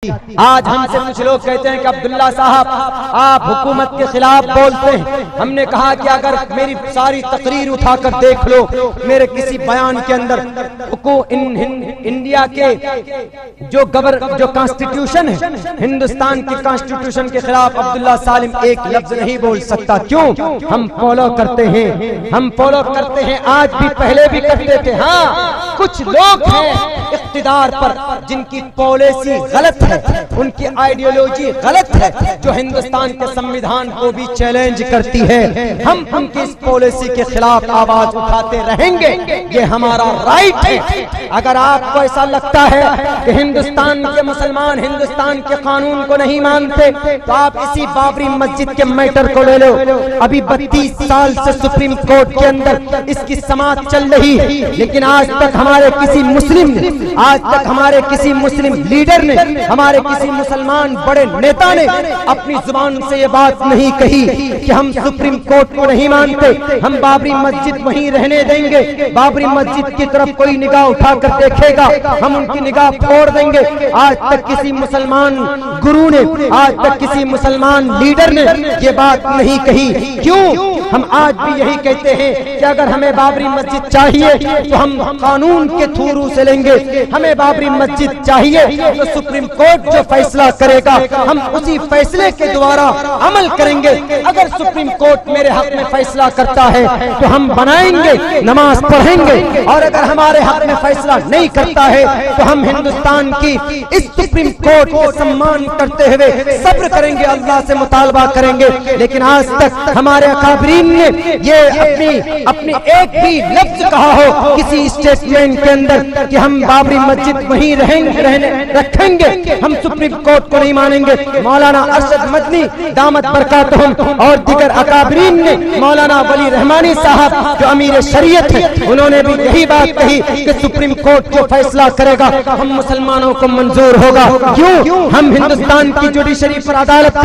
آج ہم سے کچھ لوگ کہتے ہیں کہ عبداللہ صاحب آپ حکومت کے خلاف بولتے ہیں. ہم نے کہا کہ اگر میری ساری تقریر اٹھا کر دیکھ لو, میرے کسی بیان کے اندر انڈیا کے جو کانسٹیٹیوشن ہے, ہندوستان کی کانسٹیٹیوشن کے خلاف عبداللہ سالم ایک لفظ نہیں بول سکتا. کیوں؟ ہم فالو کرتے ہیں, آج بھی پہلے بھی کرتے تھے. ہاں, کچھ لوگ ہیں اقتدار پر جن کی پالیسی غلط ہے, ان کی آئیڈیالوجی غلط ہے, جو ہندوستان کے سمویدھان کو بھی چیلنج کرتی ہے. ہم ان کی اس پالیسی کے خلاف آواز اٹھاتے رہیں گے, یہ ہمارا رائٹ ہے. اگر آپ کو ایسا لگتا ہے کہ ہندوستان کے مسلمان ہندوستان کے قانون کو نہیں مانتے, تو آپ اسی بابری مسجد کے میٹر کو لے لو. ابھی 32 سال سے سپریم کورٹ کے اندر اس کی سماعت چل رہی ہے, لیکن آج تک ہمارے کسی مسلم لیڈر نے, ہمارے کسی مسلمان بڑے نیتا نے اپنی زبان سے یہ بات نہیں کہی کہ ہم سپریم کورٹ کو نہیں مانتے, ہم بابری مسجد وہیں رہنے دیں گے. بابری مسجد کی طرف کوئی نگاہ اٹھا کر دیکھے گا, ہم ان کی نگاہ پھوڑ دیں گے. آج تک کسی مسلمان گرو نے, آج تک کسی مسلمان لیڈر نے یہ بات نہیں کہی. کیوں؟ ہم آج بھی یہی کہتے ہیں کہ اگر ہمیں بابری مسجد چاہیے تو ہم قانون کے تھرو سے لیں گے. ہمیں بابری مسجد چاہیے تو سپریم کورٹ جو فیصلہ کرے گا ہم اسی فیصلے کے دوارا عمل کریں گے. اگر سپریم کورٹ میرے حق میں فیصلہ کرتا ہے تو ہم بنائیں گے, نماز پڑھیں گے, اور اگر ہمارے حق میں فیصلہ نہیں کرتا ہے تو ہم ہندوستان کی اس سپریم کورٹ کو سمان کرتے ہوئے صبر کریں گے, اللہ سے مطالبہ کریں گے. لیکن آج تک ہمارے اکابرین نے یہ اپنی ایک بھی لفظ کہا ہو کسی اسٹیٹمنٹ کے اندر کہ ہم بابری مسجد وہیں رکھیں گے, ہم سپریم کورٹ کو نہیں مانیں گے. مولانا ارشد مدنی دامت برکاتہم اور دیگر اکابرین نے, مولانا ولی رحمانی صاحب جو امیر شریعت ہیں, انہوں نے بھی یہی بات کہی کہ سپریم کورٹ جو فیصلہ کرے گا ہم مسلمانوں کو منظور ہوگا. کیوں؟ ہم ہندوستان کی جوڈیشری پر عدالت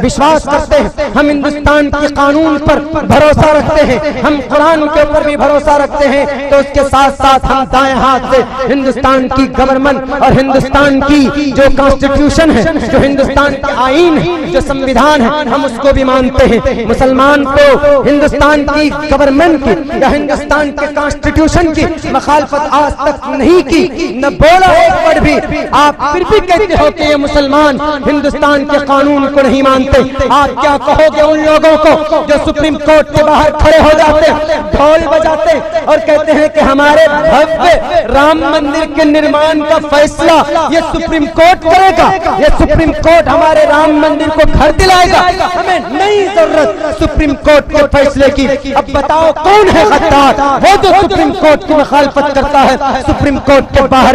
وشواس کرتے ہیں, ہم ہندوستان کے قانون پر بھروسہ رکھتے ہیں, ہم قرآن کے اوپر بھی بھروسہ رکھتے ہیں. تو اس کے ساتھ ساتھ ہم دائیں ہاتھ سے ہندوستان کی گورنمنٹ اور ہندوستان کی جو کانسٹیٹیوشن ہے, جو ہندوستان کے آئین ہے, جو سمویدھان ہے, ہم اس کو بھی مانتے ہیں. مسلمان کو ہندوستان کی گورنمنٹ کی یا ہندوستان کے کانسٹیٹیوشن کی مخالفت آج تک نہیں کی, نہ بولا ایک ورڈ بھی. آپ پھر بھی کہتے ہو کہ یہ مسلمان ہندوستان کے قانون کو نہیں مانتے. آپ کیا کہو گے ان لوگوں کو جو سپریم کورٹ کے باہر کھڑے ہو جاتے, ڈھول بجاتے اور کہتے ہیں کہ ہمارے بھویہ رام مندر کے نرمان کا فیصلہ یہ سپریم کورٹ کرے گا, یہ سپریم کورٹ ہمارے رام مندر کو گھر دلائے گا, ہمیں نہیں ضرورت سپریم کورٹ کے فیصلے کی. اب بتاؤ کون ہے غدار؟ وہ جو سپریم کورٹ کی مخالفت کرتا ہے سپریم کورٹ کے باہر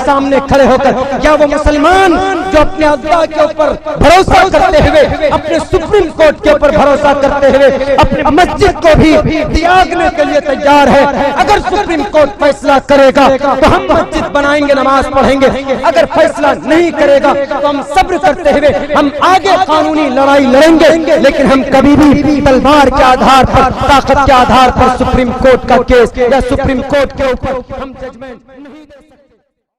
سامنے کھڑے ہو کر. کیا وہ مسلمان جو اپنے اللہ کے اوپر بھروسہ کرتے ہوئے, اپنے سپریم کورٹ کے اوپر بھروسہ کرتے ہوئے اپنے مسجد کو بھی تیاگنے کے لیے تیار ہے؟ اگر سپریم کورٹ فیصلہ کرے گا تو ہم مسجد بنائیں گے, نماز پڑھیں گے. اگر فیصلہ نہیں کرے گا تو ہم صبر کرتے ہوئے ہم آگے قانونی لڑائی لڑیں گے, لیکن ہم کبھی بھی تلوار کے آدھار پر, طاقت کے آدھار پر سپریم کورٹ کا کیس یا سپریم کورٹ کے اوپر ہم ججمنٹ